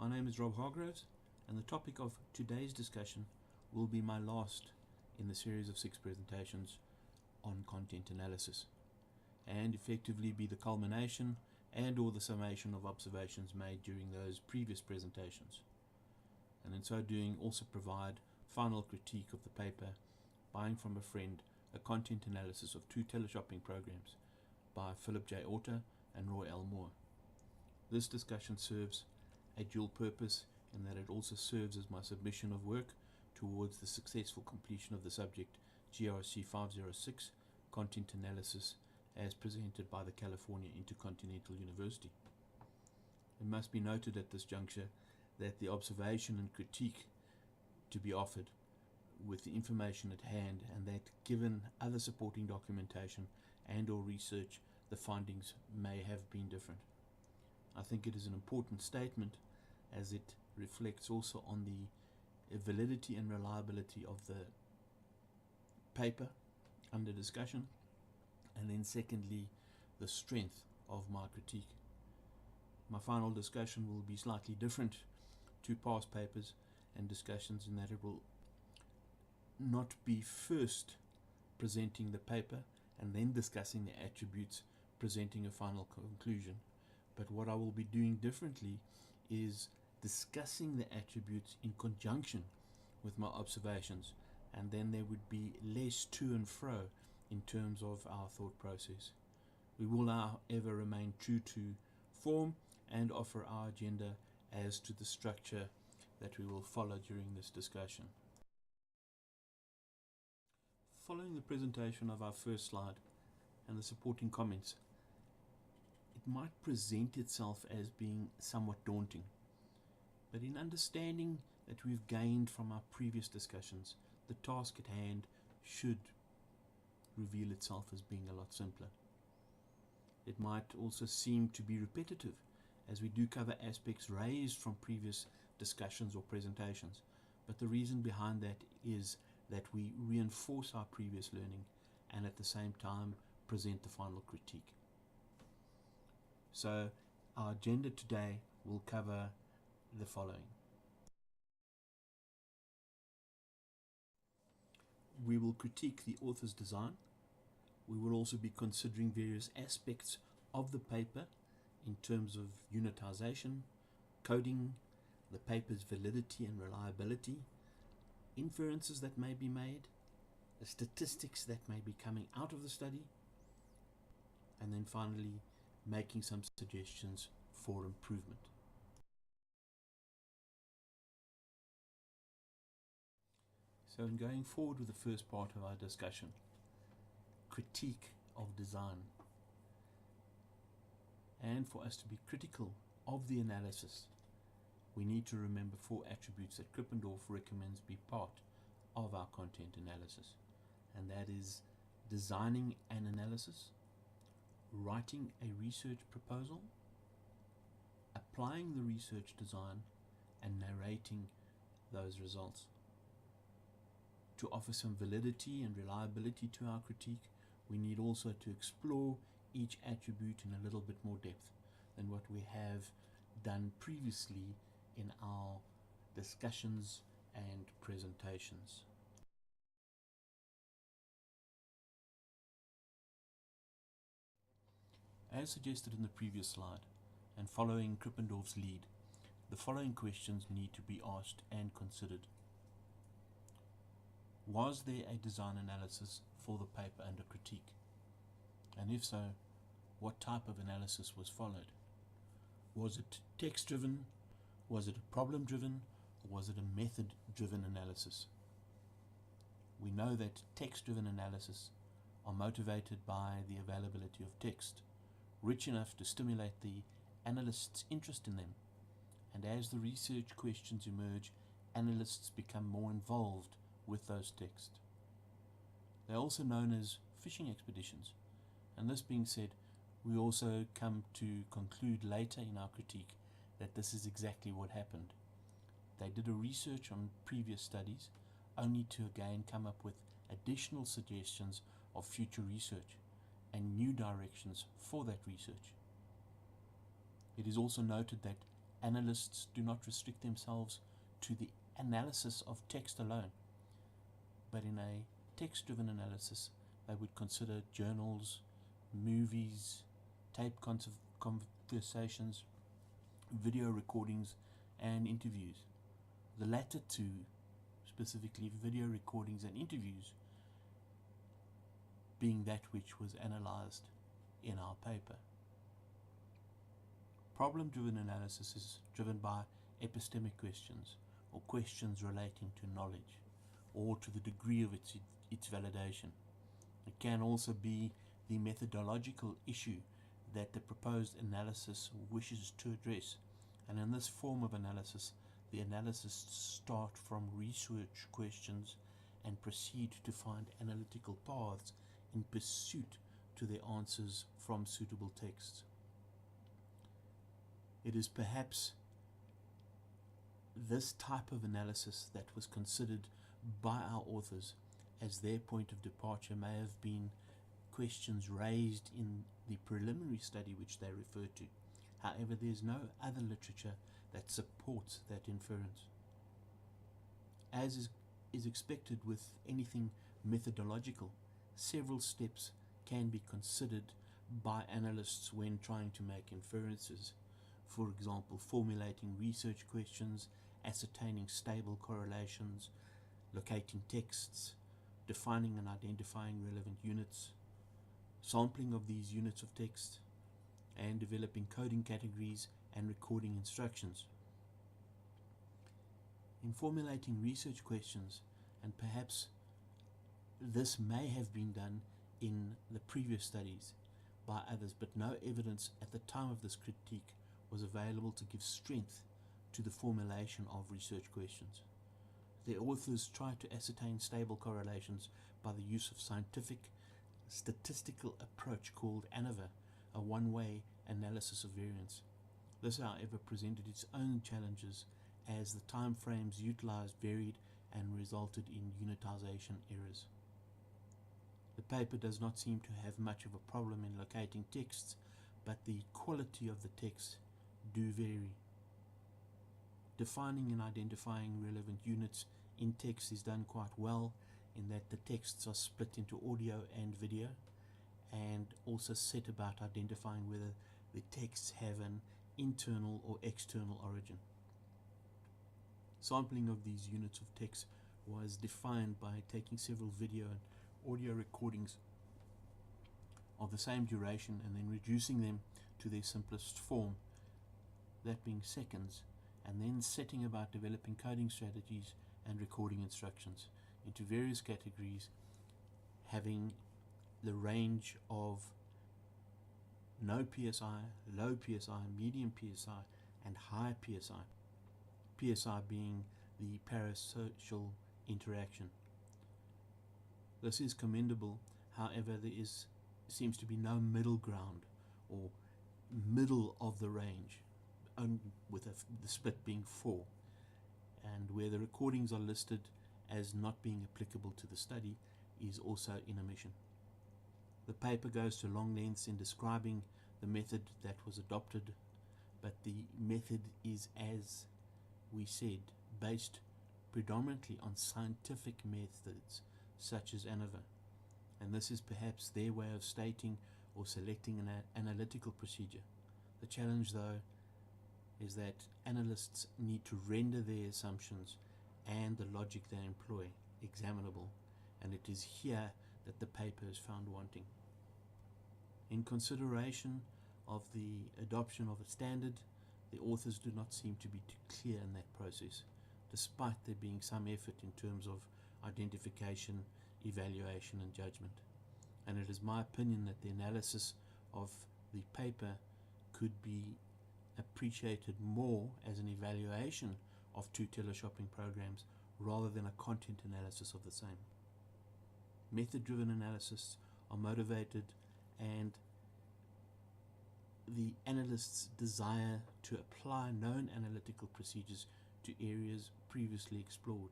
My name is Rob Hargroves, and the topic of today's discussion will be my last in the series of 6 presentations on content analysis, and effectively be the culmination and or the summation of observations made during those previous presentations, and in so doing also provide final critique of the paper Buying from a Friend, a content analysis of 2 teleshopping programs by Philip J. Orta and Roy L. Moore. This discussion serves a dual purpose in that it also serves as my submission of work towards the successful completion of the subject GRC 506, Content Analysis, as presented by the California Intercontinental University. It must be noted at this juncture that the observation and critique to be offered with the information at hand, and that given other supporting documentation and or research, the findings may have been different. I think it is an important statement as it reflects also on the validity and reliability of the paper under discussion, and then secondly, the strength of my critique. My final discussion will be slightly different to past papers and discussions in that it will not be first presenting the paper and then discussing the attributes, presenting a final conclusion. But what I will be doing differently is discussing the attributes in conjunction with my observations, and then there would be less to and fro in terms of our thought process. We will, however, remain true to form and offer our agenda as to the structure that we will follow during this discussion. Following the presentation of our first slide and the supporting comments, it might present itself as being somewhat daunting, but in understanding that we've gained from our previous discussions, the task at hand should reveal itself as being a lot simpler. It might also seem to be repetitive, as we do cover aspects raised from previous discussions or presentations, but the reason behind that is that we reinforce our previous learning and at the same time present the final critique. So our agenda today will cover the following. We will critique the author's design. We will also be considering various aspects of the paper in terms of unitization, coding, the paper's validity and reliability, inferences that may be made, the statistics that may be coming out of the study, and then finally making some suggestions for improvement. So in going forward with the first part of our discussion, critique of design, and for us to be critical of the analysis, we need to remember 4 attributes that Krippendorf recommends be part of our content analysis, and that is designing an analysis, writing a research proposal, applying the research design, and narrating those results. To offer some validity and reliability to our critique, we need also to explore each attribute in a little bit more depth than what we have done previously in our discussions and presentations. As suggested in the previous slide, and following Krippendorf's lead, the following questions need to be asked and considered. Was there a design analysis for the paper under critique? And if so, what type of analysis was followed? Was it text-driven? Was it a problem-driven? Or was it a method-driven analysis? We know that text-driven analysis are motivated by the availability of text, rich enough to stimulate the analyst's interest in them. And as the research questions emerge, analysts become more involved with those texts. They're also known as fishing expeditions. And this being said, we also come to conclude later in our critique that this is exactly what happened. They did a research on previous studies, only to again come up with additional suggestions of future research and new directions for that research. It is also noted that analysts do not restrict themselves to the analysis of text alone, but in a text-driven analysis they would consider journals, movies, tape conversations, video recordings and interviews. The latter two, specifically video recordings and interviews, being that which was analyzed in our paper. Problem-driven analysis is driven by epistemic questions, or questions relating to knowledge, or to the degree of its validation. It can also be the methodological issue that the proposed analysis wishes to address, and in this form of analysis, the analysts start from research questions and proceed to find analytical paths in pursuit to their answers from suitable texts. It is perhaps this type of analysis that was considered by our authors as their point of departure may have been questions raised in the preliminary study which they refer to. However, there is no other literature that supports that inference. As is expected with anything methodological, several steps can be considered by analysts when trying to make inferences. For example, formulating research questions, ascertaining stable correlations, locating texts, defining and identifying relevant units, sampling of these units of text, and developing coding categories and recording instructions. In formulating research questions, and perhaps this may have been done in the previous studies by others, but no evidence at the time of this critique was available to give strength to the formulation of research questions. The authors tried to ascertain stable correlations by the use of scientific statistical approach called ANOVA, a one-way analysis of variance. This, however, presented its own challenges as the time frames utilized varied and resulted in unitization errors. The paper does not seem to have much of a problem in locating texts, but the quality of the texts do vary. Defining and identifying relevant units in text is done quite well, in that the texts are split into audio and video, and also set about identifying whether the texts have an internal or external origin. Sampling of these units of text was defined by taking several video and audio recordings of the same duration and then reducing them to their simplest form, that being seconds, and then setting about developing coding strategies and recording instructions into various categories, having the range of no PSI, low PSI, medium PSI, and high PSI. PSI being the parasocial interaction. This is commendable, however, there seems to be no middle ground or middle of the range, with the split being 4, and where the recordings are listed as not being applicable to the study is also in omission. The paper goes to long lengths in describing the method that was adopted, but the method is, as we said, based predominantly on scientific methods such as ANOVA, and this is perhaps their way of stating or selecting an analytical procedure. The challenge, though, is that analysts need to render their assumptions and the logic they employ examinable, and it is here that the paper is found wanting. In consideration of the adoption of a standard, the authors do not seem to be too clear in that process, despite there being some effort in terms of identification, evaluation and judgment. And it is my opinion that the analysis of the paper could be appreciated more as an evaluation of 2 teleshopping programs rather than a content analysis of the same. Method-driven analysis are motivated, and the analyst's desire to apply known analytical procedures to areas previously explored.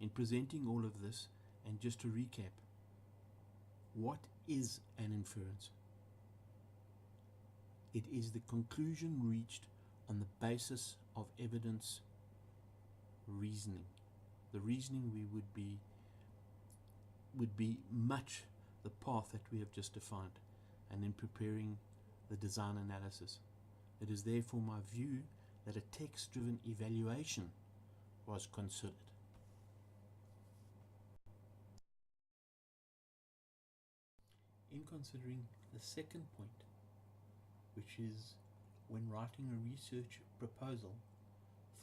In presenting all of this, and just to recap, what is an inference? It is the conclusion reached on the basis of evidence reasoning. The reasoning would be much the path that we have just defined, and in preparing the design analysis. It is therefore my view that a text-driven evaluation was considered. In considering the second point, which is when writing a research proposal,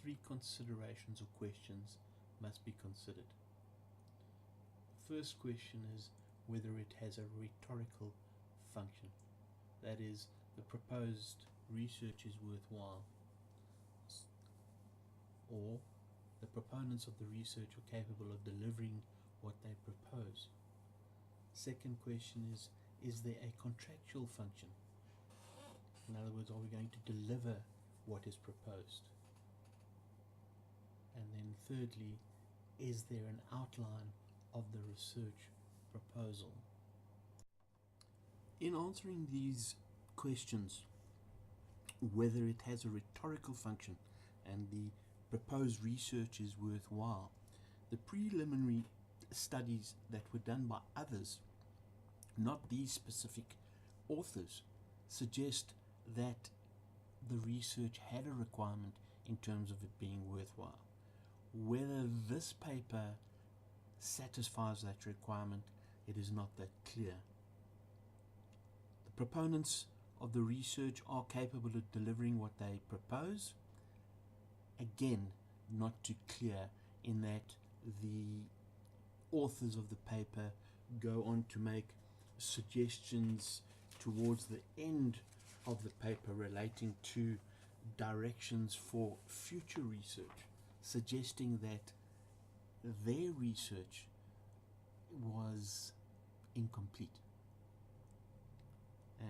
3 considerations or questions must be considered. The first question is whether it has a rhetorical function. That is, the proposed research is worthwhile, or the proponents of the research are capable of delivering what they propose. Second question is there a contractual function? In other words, are we going to deliver what is proposed? And then thirdly, is there an outline of the research proposal? In answering these questions, whether it has a rhetorical function and the proposed research is worthwhile, the preliminary studies that were done by others, not these specific authors, suggest that the research had a requirement in terms of it being worthwhile. Whether this paper satisfies that requirement, it is not that clear. The proponents of the research are capable of delivering what they propose. Again, not too clear, in that the authors of the paper go on to make suggestions towards the end of the paper relating to directions for future research, suggesting that their research was incomplete.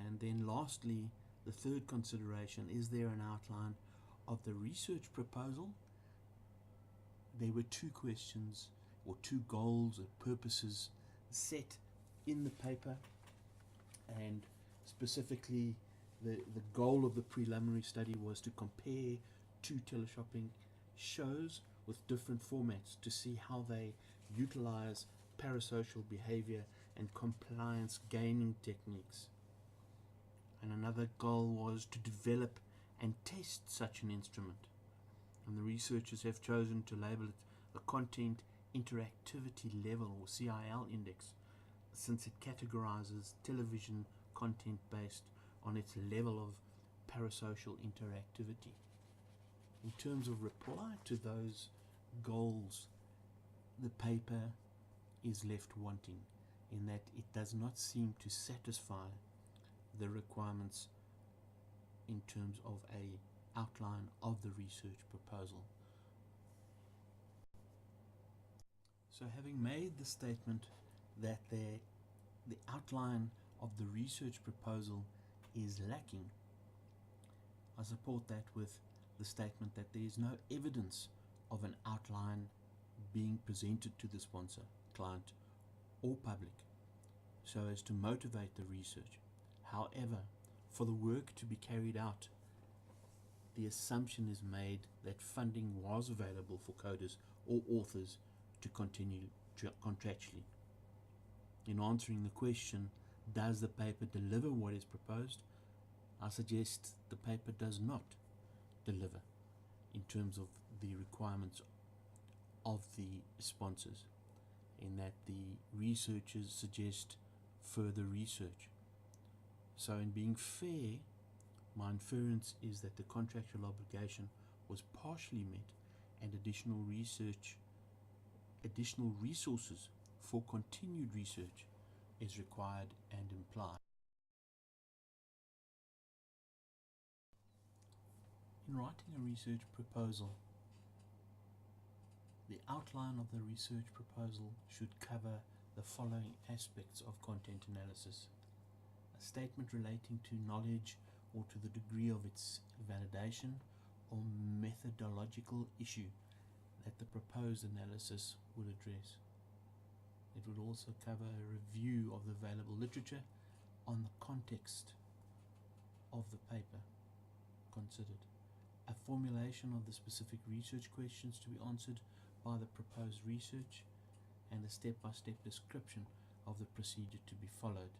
And then lastly, the third consideration, is there an outline of the research proposal? There were 2 questions or 2 goals or purposes set in the paper, and specifically the goal of the preliminary study was to compare 2 teleshopping shows with different formats to see how they utilize parasocial behavior and compliance gaining techniques. And another goal was to develop and test such an instrument. And the researchers have chosen to label it a Content Interactivity Level, or CIL index, since it categorizes television content based on its level of parasocial interactivity. In terms of reply to those goals, the paper is left wanting, in that it does not seem to satisfy the requirements in terms of a outline of the research proposal. So having made the statement that the outline of the research proposal is lacking, I support that with the statement that there is no evidence of an outline being presented to the sponsor, client, or public so as to motivate the research. However, for the work to be carried out, the assumption is made that funding was available for coders or authors to continue contractually. In answering the question, does the paper deliver what is proposed? I suggest the paper does not deliver in terms of the requirements of the sponsors, in that the researchers suggest further research. So in being fair, my inference is that the contractual obligation was partially met and additional resources for continued research is required and implied. In writing a research proposal, the outline of the research proposal should cover the following aspects of content analysis: a statement relating to knowledge or to the degree of its validation or methodological issue that the proposed analysis would address. It would also cover a review of the available literature on the context of the paper considered, a formulation of the specific research questions to be answered by the proposed research, and a step-by-step description of the procedure to be followed,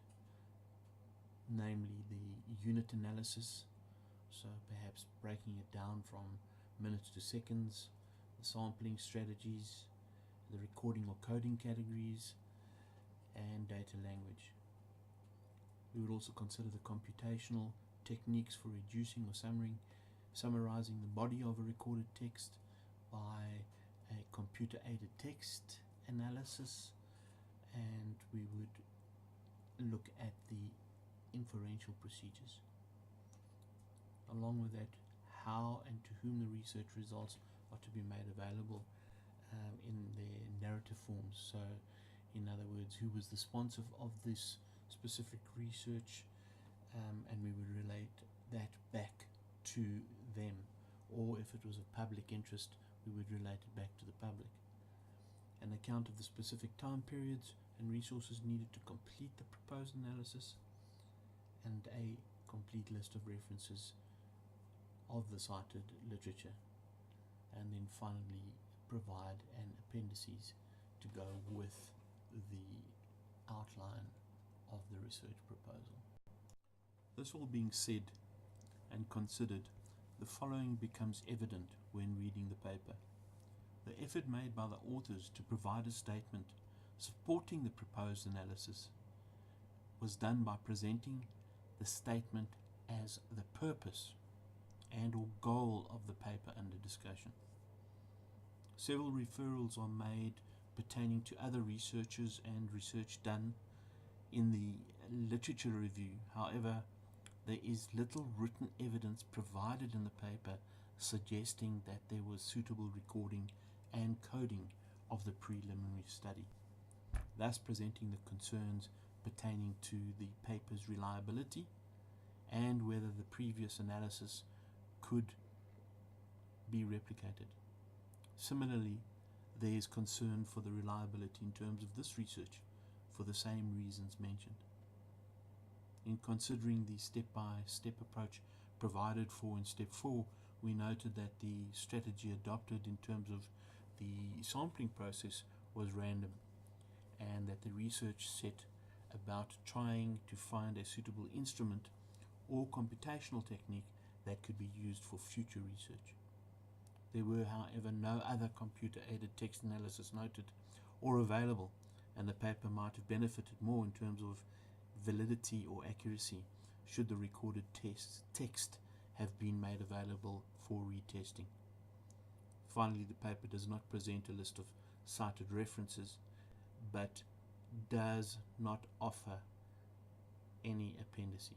namely the unit analysis, so perhaps breaking it down from minutes to seconds, the sampling strategies, the recording or coding categories, and data language. We would also consider the computational techniques for reducing or summarizing the body of a recorded text by a computer-aided text analysis, and we would look at the inferential procedures. Along with that, how and to whom the research results are to be made available in their narrative forms. So, in other words, who was the sponsor of this specific research, and we would relate that back to them, or if it was of public interest, we would relate it back to the public. An account of the specific time periods and resources needed to complete the proposed analysis, and a complete list of references of the cited literature, and then finally provide an appendices to go with the outline of the research proposal. This all being said and considered, the following becomes evident when reading the paper. The effort made by the authors to provide a statement supporting the proposed analysis was done by presenting the statement as the purpose and or goal of the paper under discussion. Several referrals are made pertaining to other researchers and research done in the literature review. However, there is little written evidence provided in the paper suggesting that there was suitable recording and coding of the preliminary study, thus presenting the concerns pertaining to the paper's reliability and whether the previous analysis could be replicated. Similarly, there is concern for the reliability in terms of this research for the same reasons mentioned. In considering the step-by-step approach provided for in step 4, we noted that the strategy adopted in terms of the sampling process was random, and that the research set about trying to find a suitable instrument or computational technique that could be used for future research. There were, however, no other computer-aided text analysis noted or available, and the paper might have benefited more in terms of validity or accuracy should the recorded text have been made available for retesting. Finally, the paper does not present a list of cited references, but does not offer any appendices.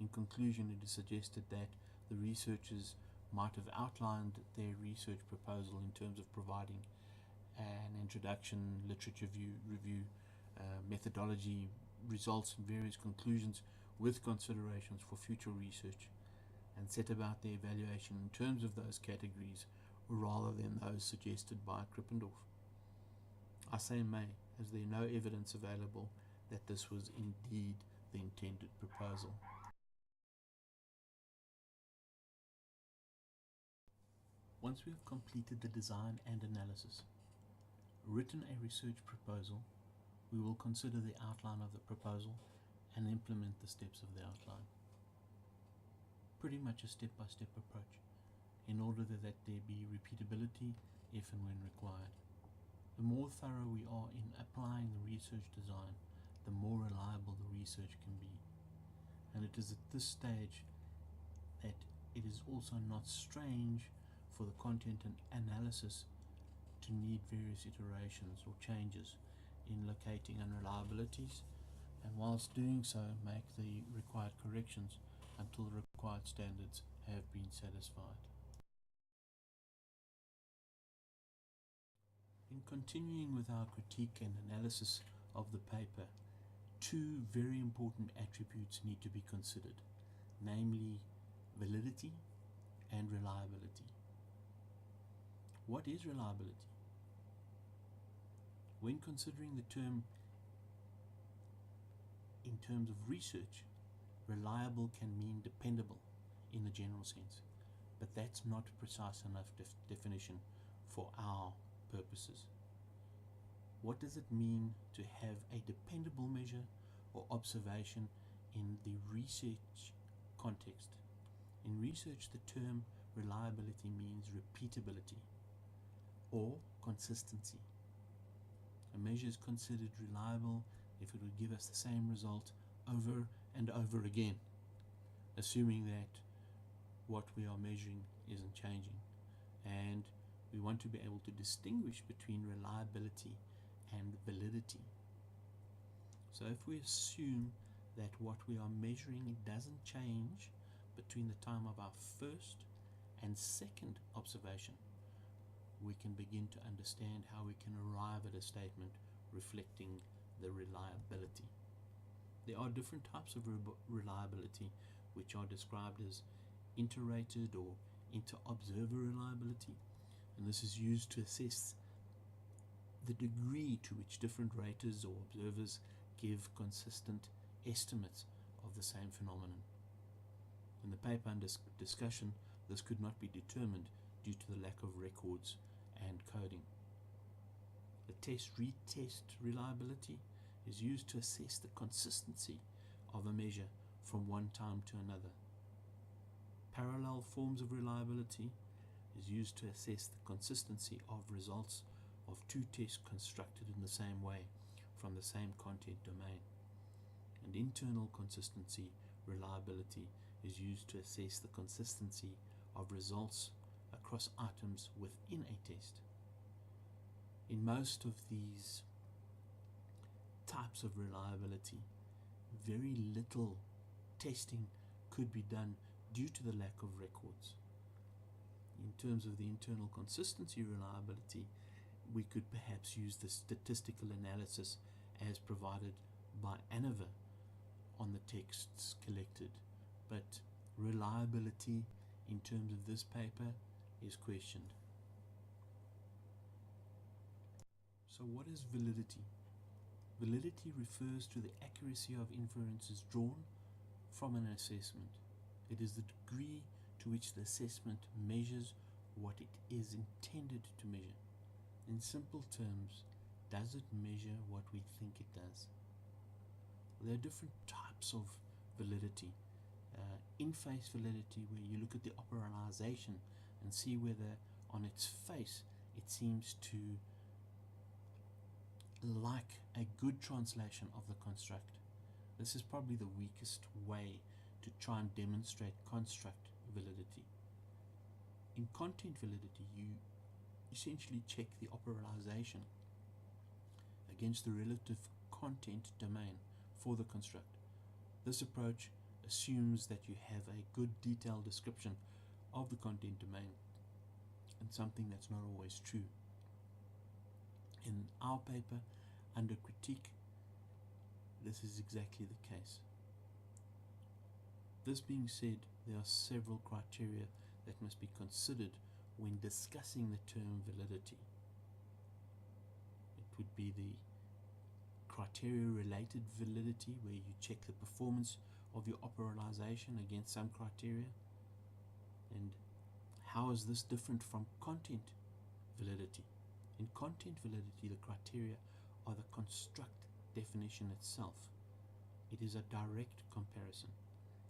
In conclusion, it is suggested that the researchers might have outlined their research proposal in terms of providing an introduction, literature review, methodology, results, and various conclusions with considerations for future research, and set about their evaluation in terms of those categories rather than those suggested by Krippendorf. I say may, as there is no evidence available that this was indeed the intended proposal. Once we have completed the design and analysis, written a research proposal, we will consider the outline of the proposal and implement the steps of the outline. Pretty much a step-by-step approach, in order that there be repeatability if and when required. The more thorough we are in applying the research design, the more reliable the research can be. And it is at this stage that it is also not strange for the content and analysis to need various iterations or changes in locating unreliabilities, and whilst doing so make the required corrections until the required standards have been satisfied. In continuing with our critique and analysis of the paper, two very important attributes need to be considered, namely validity and reliability. What is reliability? When considering the term in terms of research, reliable can mean dependable, in the general sense, but that's not precise enough definition for our purposes. What does it mean to have a dependable measure or observation in the research context? In research, the term reliability means repeatability or consistency. A measure is considered reliable if it would give us the same result over and over again, assuming that what we are measuring isn't changing. And we want to be able to distinguish between reliability and validity. So if we assume that what we are measuring doesn't change between the time of our first and second observation, we can begin to understand how we can arrive at a statement reflecting the reliability. There are different types of reliability, which are described as inter-rated or inter-observer reliability, and this is used to assess the degree to which different raters or observers give consistent estimates of the same phenomenon. In the paper under discussion, this could not be determined due to the lack of records and coding. The test-retest reliability is used to assess the consistency of a measure from one time to another. Parallel forms of reliability is used to assess the consistency of results of two tests constructed in the same way from the same content domain. And internal consistency reliability is used to assess the consistency of results across items within a test. In most of these types of reliability, very little testing could be done due to the lack of records. In terms of the internal consistency reliability, we could perhaps use the statistical analysis as provided by ANOVA on the texts collected, but reliability in terms of this paper is questioned. So what is validity? Validity refers to the accuracy of inferences drawn from an assessment. It is the degree to which the assessment measures what it is intended to measure. In simple terms, does it measure what we think it does? There are different types of validity. In-face validity, where you look at the operationalization and see whether on its face it seems to like a good translation of the construct. This is probably the weakest way to try and demonstrate construct validity. In content validity, you essentially check the operationalization against the relative content domain for the construct. This approach assumes that you have a good detailed description of the content domain, and something that's not always true. In our paper, under critique, this is exactly the case. This being said, there are several criteria that must be considered when discussing the term validity. It would be the criteria-related validity, where you check the performance of your operationalization against some criteria. And how is this different from content validity? In content validity, the criteria are the construct definition itself. It is a direct comparison.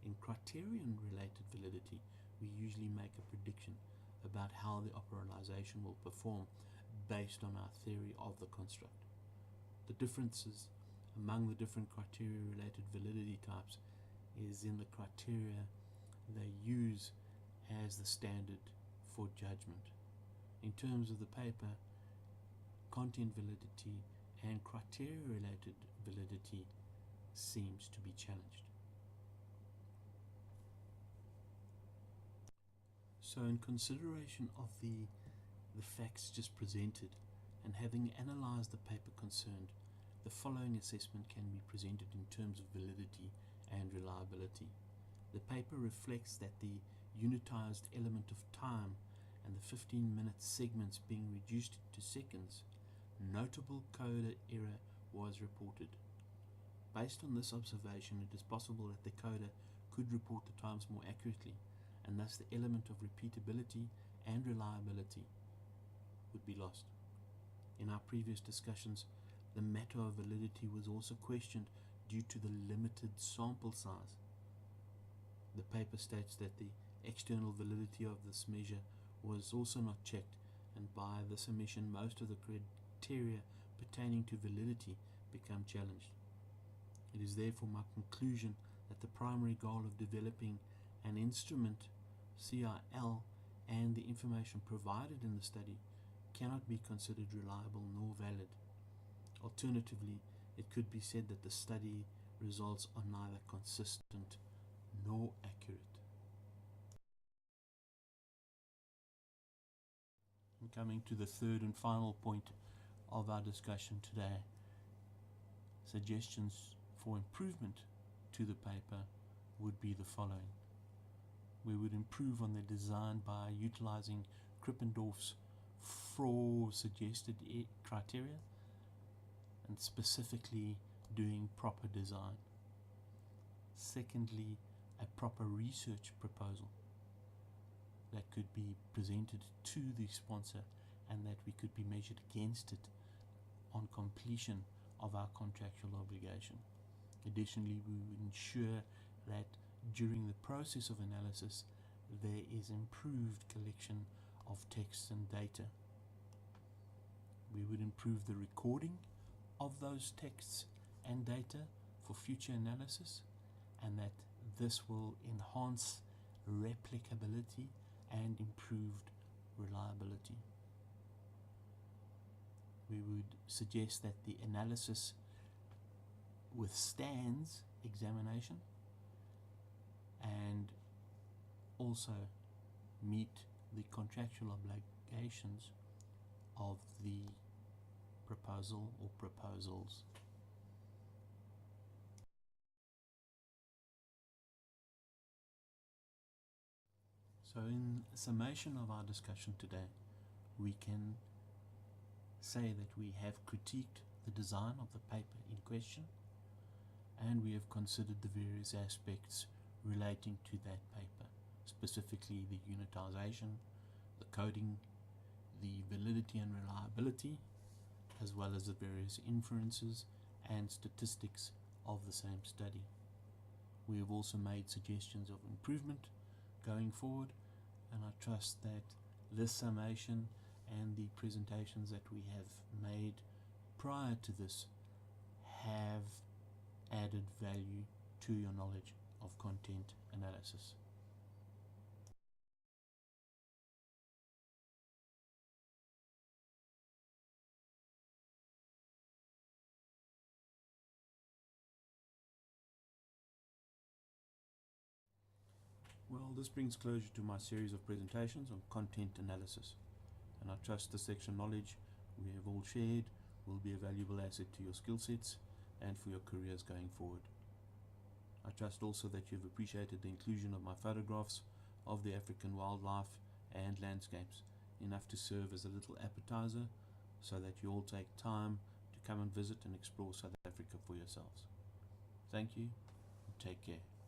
In criterion-related validity, we usually make a prediction about how the operationalization will perform based on our theory of the construct. The differences among the different criteria-related validity types is in the criteria they use as the standard for judgment. In terms of the paper, content validity and criteria-related validity seems to be challenged. So in consideration of the facts just presented, and having analyzed the paper concerned, the following assessment can be presented in terms of validity and reliability. The paper reflects that the unitized element of time and the 15-minute segments being reduced to seconds, notable coder error was reported. Based on this observation, it is possible that the coder could report the times more accurately, and thus the element of repeatability and reliability would be lost. In our previous discussions, the matter of validity was also questioned due to the limited sample size. The paper states that the external validity of this measure was also not checked, and by this omission most of the criteria pertaining to validity become challenged. It is therefore my conclusion that the primary goal of developing an instrument, CIL, and the information provided in the study cannot be considered reliable nor valid. Alternatively, it could be said that the study results are neither consistent nor accurate. And coming to the third and final point of our discussion today, suggestions for improvement to the paper would be the following. We would improve on the design by utilizing Krippendorf's 4 suggested criteria, and specifically doing proper design. Secondly, a proper research proposal that could be presented to the sponsor and that we could be measured against it on completion of our contractual obligation. Additionally, we would ensure that during the process of analysis there is improved collection of texts and data. We would improve the recording of those texts and data for future analysis, and that this will enhance replicability and improved reliability. We would suggest that the analysis withstands examination and also meet the contractual obligations of the proposal or proposals. So in summation of our discussion today, we can say that we have critiqued the design of the paper in question, and we have considered the various aspects relating to that paper, specifically the unitization, the coding, the validity and reliability, as well as the various inferences and statistics of the same study. We have also made suggestions of improvement going forward, and I trust that this summation and the presentations that we have made prior to this have added value to your knowledge of content analysis. Well, this brings closure to my series of presentations on content analysis, and I trust this extra knowledge we have all shared will be a valuable asset to your skill sets and for your careers going forward. I trust also that you've appreciated the inclusion of my photographs of the African wildlife and landscapes, enough to serve as a little appetizer so that you all take time to come and visit and explore South Africa for yourselves. Thank you, and take care.